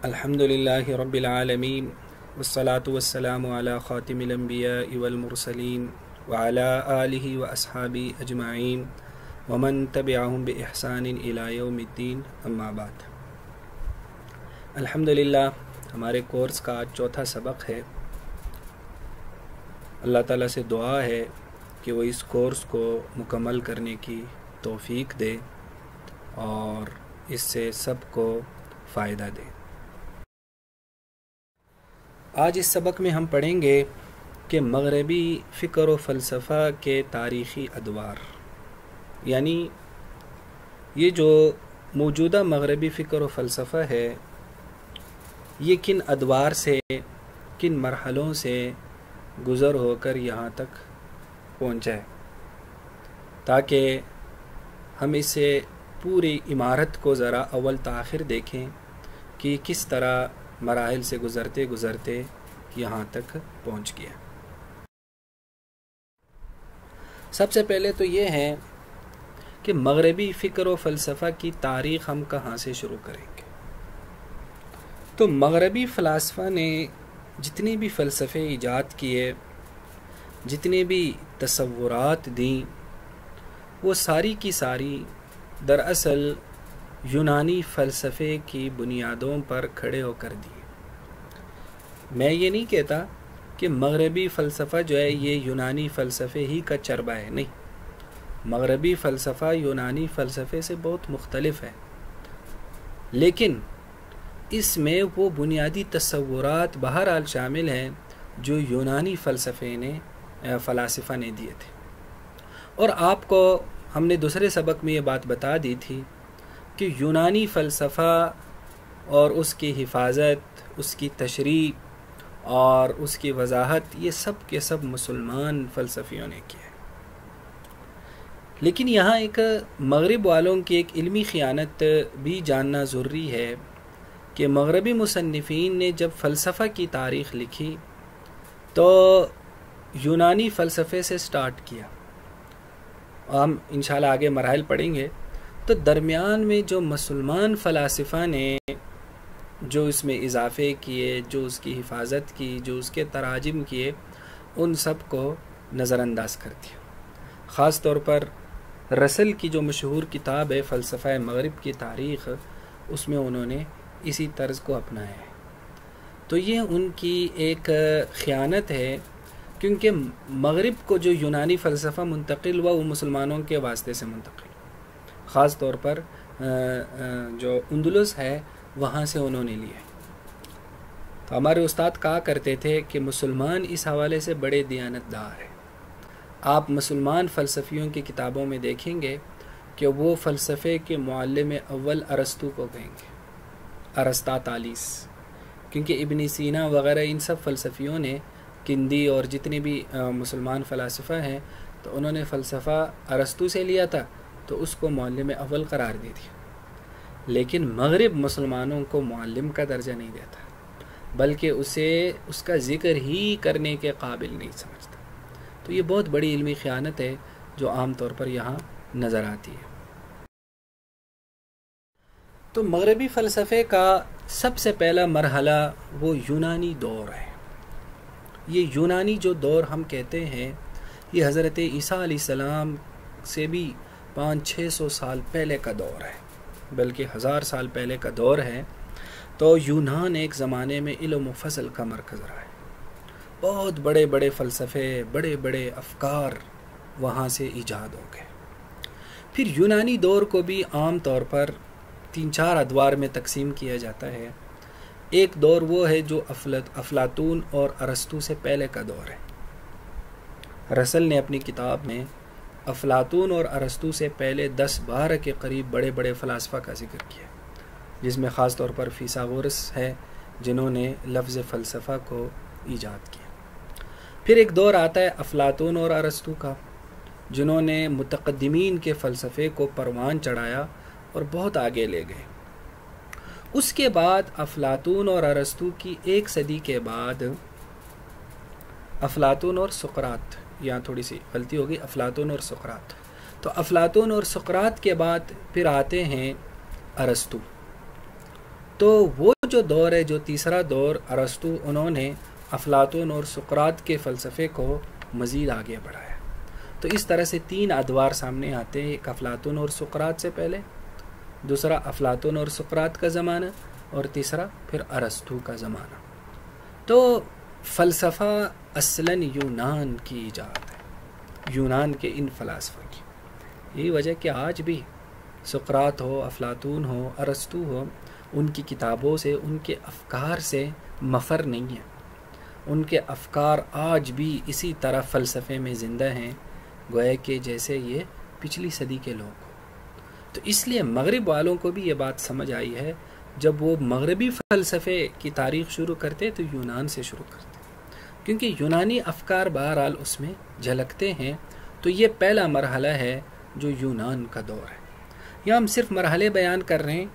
الحمدللہ رب العالمین والصلاة والسلام علی خاتم الانبیاء والمرسلین وعلی آلہ واصحابہ اجمعین ومن تبعہم بإحسان الی یوم الدین اما بعد۔ الحمدللہ ہمارے کورس کا آج چوتھا سبق ہے۔ اللہ تعالیٰ سے دعا ہے کہ وہ اس کورس کو مکمل کرنے کی توفیق دے اور اس سے سب کو فائدہ دے۔ آج اس سبق میں ہم پڑھیں گے کہ مغربی فکر و فلسفہ کے تاریخی ادوار، یعنی یہ جو موجودہ مغربی فکر و فلسفہ ہے یہ کن ادوار سے، کن مرحلوں سے گزر ہو کر یہاں تک پہنچا ہے، تاکہ ہم اسے پوری عمارت کو ذرا اول تاخر دیکھیں کہ کس طرح مراحل سے گزرتے گزرتے یہاں تک پہنچ گیا۔ سب سے پہلے تو یہ ہے کہ مغربی فکر و فلسفہ کی تاریخ ہم کہاں سے شروع کریں گے۔ تو مغربی فلاسفہ نے جتنے بھی فلسفے ایجاد کیے، جتنے بھی تصورات دیں، وہ ساری کی ساری دراصل یونانی فلسفے کی بنیادوں پر کھڑے ہو کر دیے۔ میں یہ نہیں کہتا کہ مغربی فلسفہ جو ہے یہ یونانی فلسفے ہی کا چربہ ہے، نہیں، مغربی فلسفہ یونانی فلسفے سے بہت مختلف ہے، لیکن اس میں وہ بنیادی تصورات بہرحال شامل ہیں جو یونانی فلاسفہ نے دیے تھے۔ اور آپ کو ہم نے دوسرے سبق میں یہ بات بتا دی تھی کہ یونانی فلسفہ اور اس کی حفاظت، اس کی تشریح اور اس کی وضاحت یہ سب کے سب مسلمان فلسفیوں نے کیا ہے۔ لیکن یہاں ایک مغرب والوں کی ایک علمی خیانت بھی جاننا ضروری ہے کہ مغربی مصنفین نے جب فلسفہ کی تاریخ لکھی تو یونانی فلسفے سے سٹارٹ کیا، ہم انشاءاللہ آگے مراحل پڑھیں گے، تو درمیان میں جو مسلمان فلاسفہ نے جو اس میں اضافے کیے، جو اس کی حفاظت کی، جو اس کے تراجم کیے، ان سب کو نظر انداز کر دیا۔ خاص طور پر رسل کی جو مشہور کتاب ہے فلسفہ مغرب کی تاریخ، اس میں انہوں نے اسی طرز کو اپنایا ہے۔ تو یہ ان کی ایک خیانت ہے، کیونکہ مغرب کو جو یونانی فلسفہ منتقل ہوا وہ مسلمانوں کے واسطے سے منتقل، خاص طور پر جو اندلس ہے وہاں سے انہوں نے لیا۔ تو ہمارے استاد کہا کرتے تھے کہ مسلمان اس حوالے سے بڑے دیانتدار ہیں۔ آپ مسلمان فلسفیوں کی کتابوں میں دیکھیں گے کہ وہ فلسفے کے معلم اول ارسطو کو کہیں گے، ارسطاطالیس، کیونکہ ابن سینا وغیرہ ان سب فلسفیوں نے، کندی اور جتنے بھی مسلمان فلاسفہ ہیں، تو انہوں نے فلسفہ ارسطو سے لیا تھا تو اس کو معلم اول قرار دی تھی۔ لیکن مغرب مسلمانوں کو معلم کا درجہ نہیں دیتا، بلکہ اسے اس کا ذکر ہی کرنے کے قابل نہیں سمجھتا۔ تو یہ بہت بڑی علمی خیانت ہے جو عام طور پر یہاں نظر آتی ہے۔ تو مغربی فلسفے کا سب سے پہلا مرحلہ وہ یونانی دور ہے۔ یہ یونانی جو دور ہم کہتے ہیں یہ حضرت عیسیٰ علیہ السلام سے بھی 500-600 سال پہلے کا دور ہے، بلکہ 1000 سال پہلے کا دور ہے۔ تو یونان ایک زمانے میں علم و فضل کا مرکز رہا ہے، بہت بڑے بڑے فلسفے، بڑے بڑے افکار وہاں سے ایجاد ہو گئے۔ پھر یونانی دور کو بھی عام طور پر 3-4 ادوار میں تقسیم کیا جاتا ہے۔ ایک دور وہ ہے جو افلاطون اور ارسطو سے پہلے کا دور ہے۔ رسل نے اپنی کتاب میں افلاطون اور ارسطو سے پہلے 10-12 کے قریب بڑے بڑے فلاسفہ کا ذکر کیا، جس میں خاص طور پر فیثاغورس ہے جنہوں نے لفظ فلسفہ کو ایجاد کیا۔ پھر ایک دور آتا ہے افلاطون اور ارسطو کا، جنہوں نے متقدمین کے فلسفے کو پروان چڑھایا اور بہت آگے لے گئے۔ اس کے بعد افلاطون اور ارسطو کی 1 صدی کے بعد افلاطون اور سقراط، یہاں تھوڑی سی غلطی ہوگی، افلاطون اور سقراط، تو افلاطون اور سقراط کے بعد پھر آتے ہیں ارسطو۔ تو وہ جو دور ہے، جو تیسرا دور ارسطو، انہوں نے افلاطون اور سقراط کے فلسفے کو مزید آگے بڑھایا. تو اس طرح سے 3 ادوار سامنے آتے ہیں، ایک افلاطون اور سقراط سے پہلے، دوسرا افلاطون اور سقراط کا زمانہ، اور تیسرا پھر ارسطو کا زمانہ. تو فلسفہ اصلاً یونان کی ایجاد ہے، یونان کے ان فلاسفہ کی. یہی وجہ کہ آج بھی سقراط ہو، افلاطون ہو، ارسطو ہو، ان کی کتابوں سے، ان کے افکار سے مفر نہیں ہے. ان کے افکار آج بھی اسی طرح فلسفے میں زندہ ہیں گویا کہ جیسے یہ پچھلی صدی کے لوگ ہوں. تو اس لیے مغرب والوں کو بھی یہ بات سمجھ آئی ہے، جب وہ مغربی فلسفے کی تاریخ شروع کرتے تو یونان سے شروع کرتے، کیونکہ یونانی افکار بہرحال اس میں جھلکتے ہیں. تو یہ پہلا مرحلہ ہے جو یونان کا دور ہے. یہاں ہم صرف مرحلے بیان کر رہے ہیں،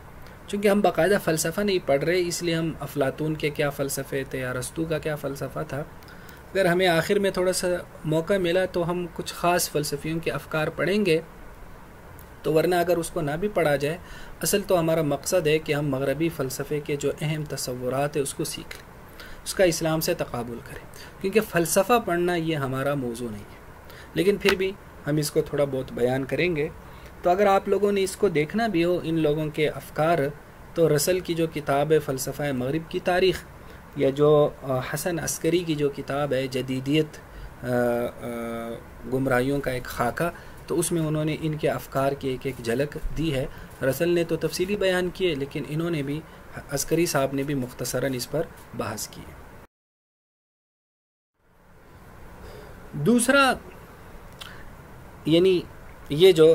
چونکہ ہم باقاعدہ فلسفہ نہیں پڑھ رہے، اس لیے ہم افلاطون کے کیا فلسفے تھے، ارسطو کا کیا فلسفہ تھا. اگر ہمیں آخر میں تھوڑا سا موقع ملا تو ہم کچھ خاص فلسفیوں کے افکار پڑھیں گے، تو ورنہ اگر اس کو نہ بھی پڑھا جائے، اصل تو ہمارا مقصد ہے کہ ہم مغربی فلسفے کے جو اہم تصورات ہیں اس کو سیکھ لیں، اس کا اسلام سے تقابل کریں. کیونکہ فلسفہ پڑھنا یہ ہمارا موضوع نہیں ہے، لیکن پھر بھی ہم اس کو تھوڑا بہت بیان کریں گے. تو اگر آپ لوگوں نے اس کو دیکھنا بھی ہو، ان لوگوں کے افکار، تو رسل کی جو کتاب ہے فلسفہ مغرب کی تاریخ، یا جو حسن عسکری کی جو کتاب ہے جدیدیت گمراہیوں کا ایک خاکہ، تو اس میں انہوں نے ان کے افکار کی ایک ایک جھلک دی ہے. رسل نے تو تفصیلی بیان کیے، لیکن انہوں نے بھی، عسکری صاحب نے بھی مختصراً اس پر بحث کی. دوسرا یعنی یہ جو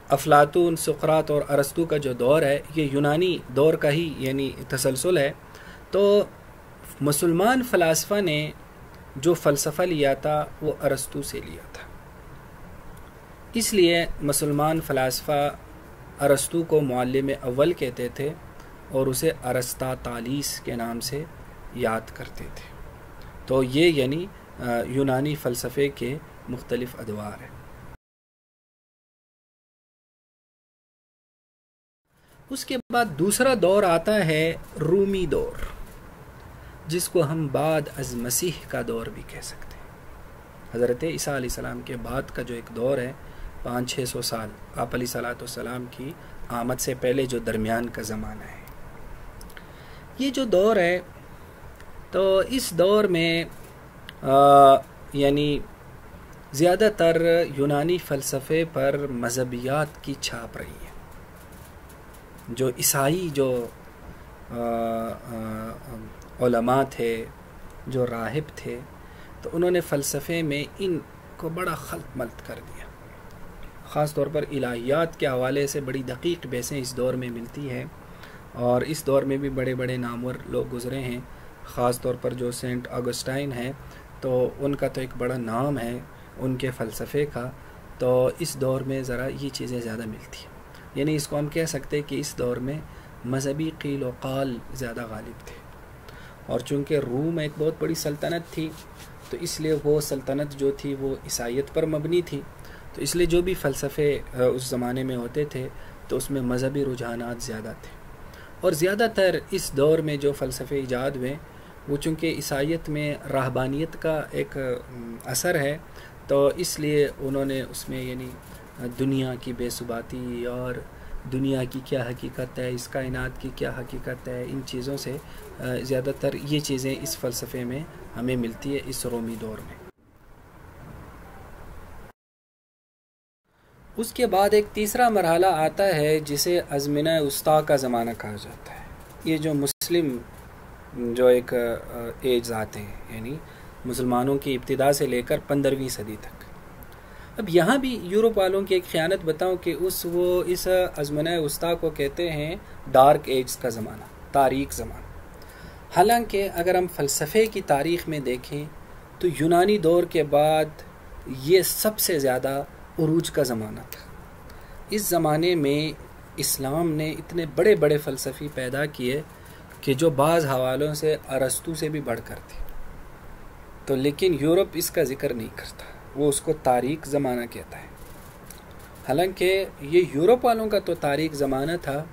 افلاطون، سقراط اور ارسطو کا جو دور ہے، یہ یونانی دور کا ہی یعنی تسلسل ہے. تو مسلمان فلاسفہ نے جو فلسفہ لیا تھا وہ ارسطو سے لیا تھا. اس لیے مسلمان فلاسفہ ارسطو کو معلم اول کہتے تھے اور اسے ارسطاطالیس کے نام سے یاد کرتے تھے. تو یہ یعنی یونانی فلسفے کے مختلف ادوار ہیں. اس کے بعد دوسرا دور آتا ہے رومی دور، جس کو ہم بعد از مسیح کا دور بھی کہہ سکتے ہیں. حضرت عیسیٰ علیہ السلام کے بعد کا جو ایک دور ہے، 500-600 سال آپ علیہ صلاۃ والسلام کی آمد سے پہلے جو درمیان کا زمانہ ہے. یہ جو دور ہے، تو اس دور میں یعنی زیادہ تر یونانی فلسفے پر مذہبیات کی چھاپ رہی ہے. جو عیسائی جو علماء تھے، جو راہب تھے، تو انہوں نے فلسفے میں ان کو بڑا خلط ملط کر دیا. خاص طور پر الہیات کے حوالے سے بڑی دقیق بحثیں اس دور میں ملتی ہے، اور اس دور میں بھی بڑے بڑے نامور لوگ گزرے ہیں. خاص طور پر جو سینٹ آگسٹائن ہیں، تو ان کا تو ایک بڑا نام ہے ان کے فلسفے کا. تو اس دور میں ذرا یہ چیزیں زیادہ ملتی ہیں. یعنی اس کو ہم کہہ سکتے کہ اس دور میں مذہبی قیل و قال زیادہ غالب تھے. اور چونکہ روم ایک بہت بڑی سلطنت تھی، تو اس لیے وہ سلطنت جو تھی وہ عیسائیت پر مبنی تھی. تو اس لیے جو بھی فلسفے اس زمانے میں ہوتے تھے، تو اس میں مذہبی رجحانات زیادہ تھے. اور زیادہ تر اس دور میں جو فلسفے ایجاد ہوئے، وہ چونکہ عیسائیت میں راہبانیت کا ایک اثر ہے، تو اس لیے انہوں نے اس میں یعنی دنیا کی بے ثباتی اور دنیا کی کیا حقیقت ہے، اس کائنات کی کیا حقیقت ہے، ان چیزوں سے زیادہ تر یہ چیزیں اس فلسفے میں ہمیں ملتی ہے اس رومی دور میں. اس کے بعد ایک تیسرا مرحلہ آتا ہے جسے ازمنہ وسطیٰ کا زمانہ کہا جاتا ہے. یہ جو مسلم جو ایک ایجز آتے ہیں، یعنی مسلمانوں کی ابتدا سے لے کر 15ویں صدی تک. اب یہاں بھی یورپ والوں کی ایک خیانت بتاؤں کہ اس ازمنہ وسطیٰ کو کہتے ہیں ڈارک ایجز کا زمانہ، تاریک زمانہ. حالانکہ اگر ہم فلسفے کی تاریخ میں دیکھیں تو یونانی دور کے بعد یہ سب سے زیادہ عروج کا زمانہ تھا. اس زمانے میں اسلام نے اتنے بڑے بڑے فلسفی پیدا کیے کہ جو بعض حوالوں سے ارسطو سے بھی بڑھ کر تھے. تو لیکن یورپ اس کا ذکر نہیں کرتا، وہ اس کو تاریک زمانہ کہتا ہے. حالانکہ یہ یورپ والوں کا تو تاریک زمانہ تھا،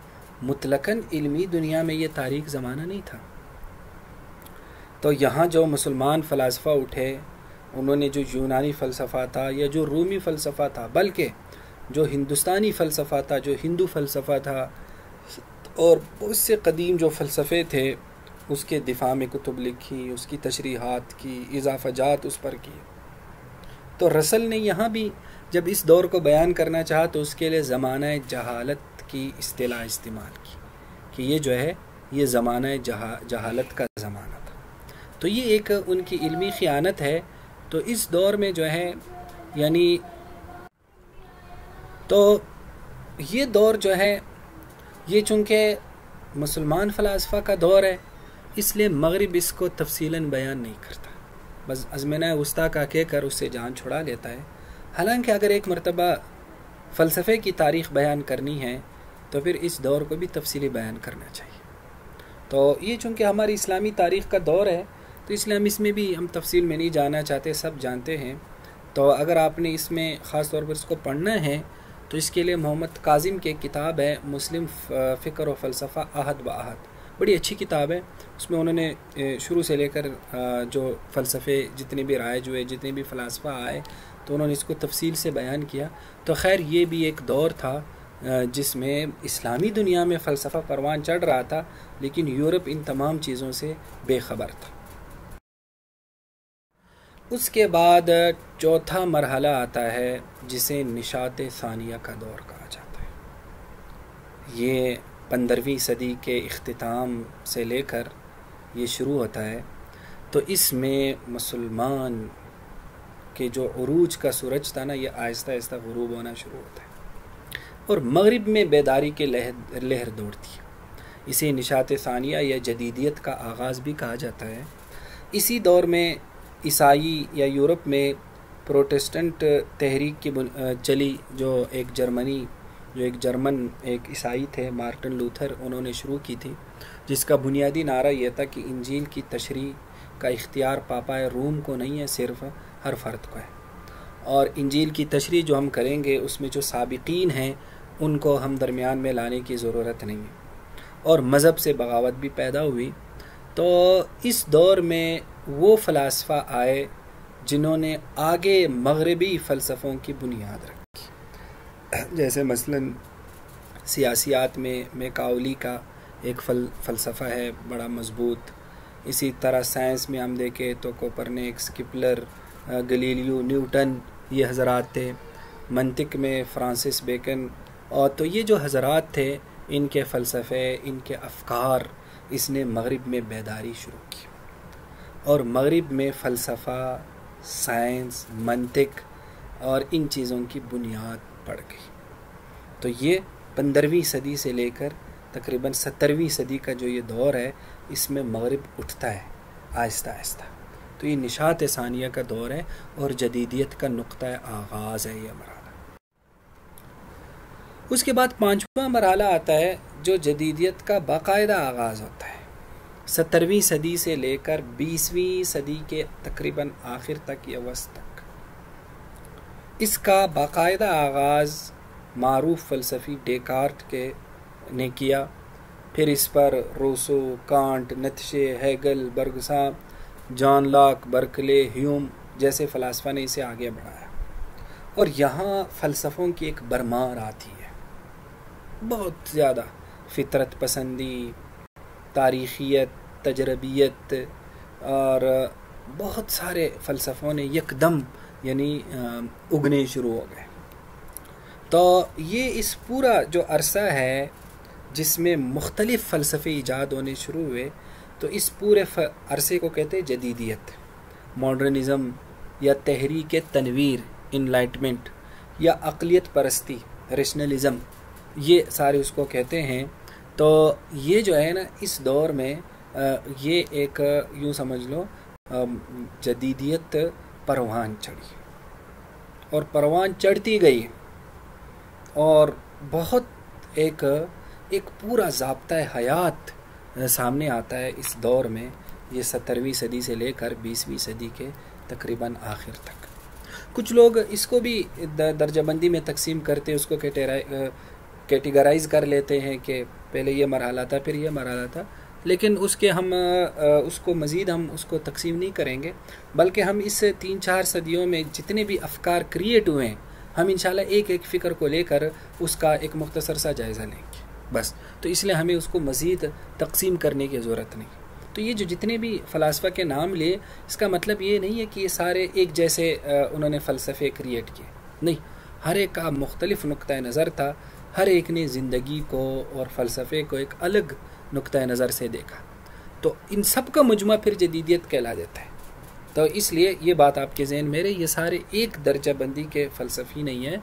مطلقاً علمی دنیا میں یہ تاریک زمانہ نہیں تھا. تو یہاں جو مسلمان فلاسفہ اٹھے، انہوں نے جو یونانی فلسفہ تھا یا جو رومی فلسفہ تھا، بلکہ جو ہندوستانی فلسفہ تھا، جو ہندو فلسفہ تھا، اور اس سے قدیم جو فلسفے تھے، اس کے دفاع میں کتب لکھی، اس کی تشریحات کی، اضافہ جات اس پر کیے. تو رسل نے یہاں بھی جب اس دور کو بیان کرنا چاہا تو اس کے لیے زمانہ جہالت کی اصطلاح استعمال کی کہ یہ جو ہے یہ زمانہ جہالت کا زمانہ تھا. تو یہ ایک ان کی علمی خیانت ہے. تو اس دور میں جو ہے یعنی تو یہ دور جو ہے یہ چونکہ مسلمان فلاسفہ کا دور ہے، اس لیے مغرب اس کو تفصیلاً بیان نہیں کرتا، بس ازمنہ وسطیٰ کا کہہ کر اس سے جان چھڑا لیتا ہے. حالانکہ اگر ایک مرتبہ فلسفے کی تاریخ بیان کرنی ہے تو پھر اس دور کو بھی تفصیلی بیان کرنا چاہیے. تو یہ چونکہ ہماری اسلامی تاریخ کا دور ہے تو اس لیے ہم اس میں بھی ہم تفصیل میں نہیں جانا چاہتے، سب جانتے ہیں. تو اگر آپ نے اس میں خاص طور پر اس کو پڑھنا ہے تو اس کے لیے محمد کاظم کی ایک کتاب ہے مسلم فکر و فلسفہ عہد و عہد، بڑی اچھی کتاب ہے. اس میں انہوں نے شروع سے لے کر جو فلسفے جتنے بھی رائج ہوئے، جتنے بھی فلاسفہ آئے، تو انہوں نے اس کو تفصیل سے بیان کیا. تو خیر یہ بھی ایک دور تھا جس میں اسلامی دنیا میں فلسفہ پروان چڑھ رہا تھا، لیکن یورپ ان تمام چیزوں سے بے خبر تھا. اس کے بعد چوتھا مرحلہ آتا ہے جسے نشاط ثانیہ کا دور کہا جاتا ہے. یہ 15ویں صدی کے اختتام سے لے کر یہ شروع ہوتا ہے. تو اس میں مسلمان کے جو عروج کا سورج تھا نا، یہ آہستہ آہستہ غروب ہونا شروع ہوتا ہے اور مغرب میں بیداری کے لہر دوڑتی ہے. اسے نشاط ثانیہ یا جدیدیت کا آغاز بھی کہا جاتا ہے. اسی دور میں عیسائی یا یورپ میں پروٹسٹنٹ تحریک کی چلی، جو ایک جرمن ایک عیسائی تھے مارٹن لوتھر، انہوں نے شروع کی تھی، جس کا بنیادی نعرہ یہ تھا کہ انجیل کی تشریح کا اختیار پاپائے روم کو نہیں ہے، صرف ہر فرد کو ہے، اور انجیل کی تشریح جو ہم کریں گے اس میں جو سابقین ہیں ان کو ہم درمیان میں لانے کی ضرورت نہیں ہے. اور مذہب سے بغاوت بھی پیدا ہوئی. تو اس دور میں وہ فلاسفہ آئے جنہوں نے آگے مغربی فلسفوں کی بنیاد رکھی، جیسے مثلاً سیاسیات میں میکاولی کا ایک فلسفہ ہے بڑا مضبوط. اسی طرح سائنس میں ہم دیکھیں تو کوپرنیکس، کیپلر، گلیلیو، نیوٹن، یہ حضرات تھے. منطق میں فرانسس بیکن. اور تو یہ جو حضرات تھے ان کے فلسفے، ان کے افکار، اس نے مغرب میں بیداری شروع کی اور مغرب میں فلسفہ، سائنس، منطق اور ان چیزوں کی بنیاد پڑ گئی. تو یہ 15ویں صدی سے لے کر تقریباً 17ویں صدی کا جو یہ دور ہے، اس میں مغرب اٹھتا ہے آہستہ آہستہ. تو یہ نشاط ثانیہ کا دور ہے اور جدیدیت کا نقطہ آغاز ہے یہ مرحلہ. اس کے بعد 5واں مرحلہ آتا ہے جو جدیدیت کا باقاعدہ آغاز ہوتا ہے. 17ویں صدی سے لے کر 20ویں صدی کے تقریباً آخر تک یا وسط تک اس کا باقاعدہ آغاز معروف فلسفی ڈیکارٹ نے کیا. پھر اس پر Rousseau, Kant, Nietzsche, Hegel, Bergson, John Locke, Berkeley, Hume جیسے فلاسفہ نے اسے آگے بڑھایا. اور یہاں فلسفوں کی ایک بھرمار آتی ہے، بہت زیادہ فطرت پسندی، تاریخیت، تجربیت، اور بہت سارے فلسفوں نے یکدم یعنی اگنے شروع ہو گئے. تو یہ اس پورا جو عرصہ ہے جس میں مختلف فلسفے ایجاد ہونے شروع ہوئے، تو اس پورے عرصے کو کہتے ہیں جدیدیت، ماڈرنزم یا تحریک تنویر، انلائٹمنٹ، یا عقلیت پرستی، ریشنلزم، یہ سارے اس کو کہتے ہیں. تو یہ جو ہے نا اس دور میں یہ ایک یوں سمجھ لو جدیدیت پروان چڑھی اور پروان چڑھتی گئی، اور بہت ایک پورا ضابطہ حیات سامنے آتا ہے اس دور میں، یہ 17ویں صدی سے لے کر 20ویں صدی کے تقریباً آخر تک. کچھ لوگ اس کو بھی درجہ بندی میں تقسیم کرتے، اس کو کیٹیگرائز کر لیتے ہیں کہ پہلے یہ مرحلہ تھا پھر یہ مرحلہ تھا، لیکن اس کے ہم اس کو مزید ہم اس کو تقسیم نہیں کریں گے، بلکہ ہم اس 3-4 صدیوں میں جتنے بھی افکار کریٹ ہوئے ہیں ہم انشاءاللہ ایک ایک فکر کو لے کر اس کا ایک مختصر سا جائزہ لیں گے بس. تو اس لیے ہمیں اس کو مزید تقسیم کرنے کی ضرورت نہیں. تو یہ جو جتنے بھی فلاسفہ کے نام لیے، اس کا مطلب یہ نہیں ہے کہ یہ سارے ایک جیسے انہوں نے فلسفے کریٹ کیے، نہیں، ہر ایک کا مختلف نقطہ نظر تھا، ہر ایک نے زندگی کو اور فلسفے کو ایک الگ نقطہ نظر سے دیکھا، تو ان سب کا مجموعہ پھر جدیدیت کہلا دیتا ہے. تو اس لیے یہ بات آپ کے ذہن میں رہے، یہ سارے ایک درجہ بندی کے فلسفی نہیں ہیں،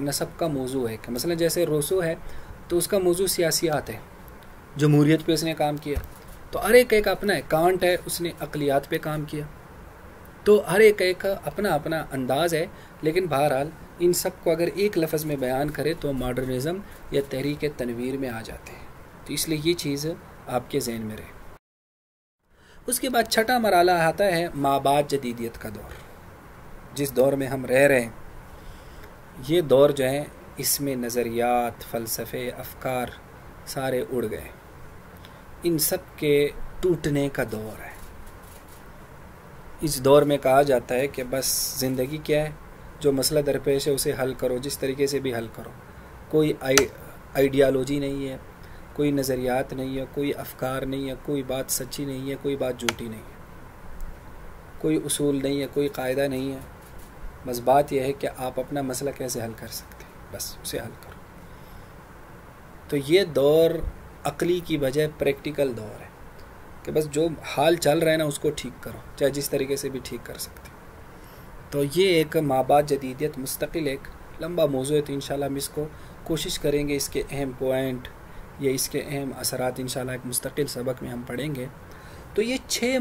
نسب کا موضوع ہے. کہ مثلا جیسے روسو ہے تو اس کا موضوع سیاسیات ہے، جمہوریت پہ اس نے کام کیا، تو ہر ایک اپنا ہے. کانٹ ہے، اس نے عقلیات پہ کام کیا، تو ہر ایک کا اپنا اپنا انداز ہے. لیکن بہرحال ان سب کو اگر ایک لفظ میں بیان کرے تو ماڈرنزم یا تحریک تنویر میں آ جاتے ہیں. تو اس لیے یہ چیز آپ کے ذہن میں رہے. اس کے بعد چھٹا مرحلہ آتا ہے مابعد جدیدیت کا دور، جس دور میں ہم رہ رہے ہیں. یہ دور جو ہے اس میں نظریات، فلسفے، افکار سارے اڑ گئے، ان سب کے ٹوٹنے کا دور ہے. اس دور میں کہا جاتا ہے کہ بس زندگی کیا ہے، جو مسئلہ درپیش ہے اسے حل کرو، جس طریقے سے بھی حل کرو. کوئی آئیڈیالوجی نہیں ہے، کوئی نظریات نہیں ہے، کوئی افکار نہیں ہے، کوئی بات سچی نہیں ہے، کوئی بات جھوٹی نہیں ہے، کوئی اصول نہیں ہے، کوئی قاعدہ نہیں ہے. بس بات یہ ہے کہ آپ اپنا مسئلہ کیسے حل کر سکتے ہیں، بس اسے حل کرو. تو یہ دور عقلی کی بجائے پریکٹیکل دور ہے کہ بس جو حال چل رہا ہے نا اس کو ٹھیک کرو، چاہے جس طریقے سے بھی ٹھیک کر سکتے. تو یہ ایک مابعد جدیدیت مستقل ایک لمبا موضوع ہے. تو انشاءاللہ ہم اس کو کوشش کریں گے، اس کے اہم پوائنٹ یا اس کے اہم اثرات انشاءاللہ ایک مستقل سبق میں ہم پڑھیں گے. تو یہ 6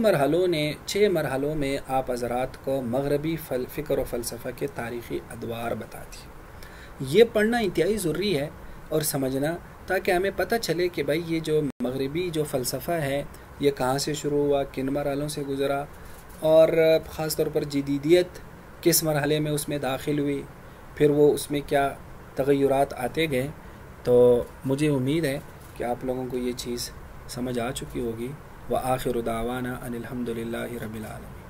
مرحلوں میں آپ حضرات کو مغربی فکر و فلسفہ کے تاریخی ادوار بتا دی. یہ پڑھنا انتہائی ضروری ہے اور سمجھنا، تاکہ ہمیں پتہ چلے کہ بھائی یہ جو مغربی جو فلسفہ ہے یہ کہاں سے شروع ہوا، کن مرحلوں سے گزرا، اور خاص طور پر جدیدیت کس مرحلے میں اس میں داخل ہوئی، پھر وہ اس میں کیا تغیرات آتے گئے. تو مجھے امید ہے کہ آپ لوگوں کو یہ چیز سمجھ آ چکی ہوگی. وآخر دعوانا ان الحمد للہ رب العالمین.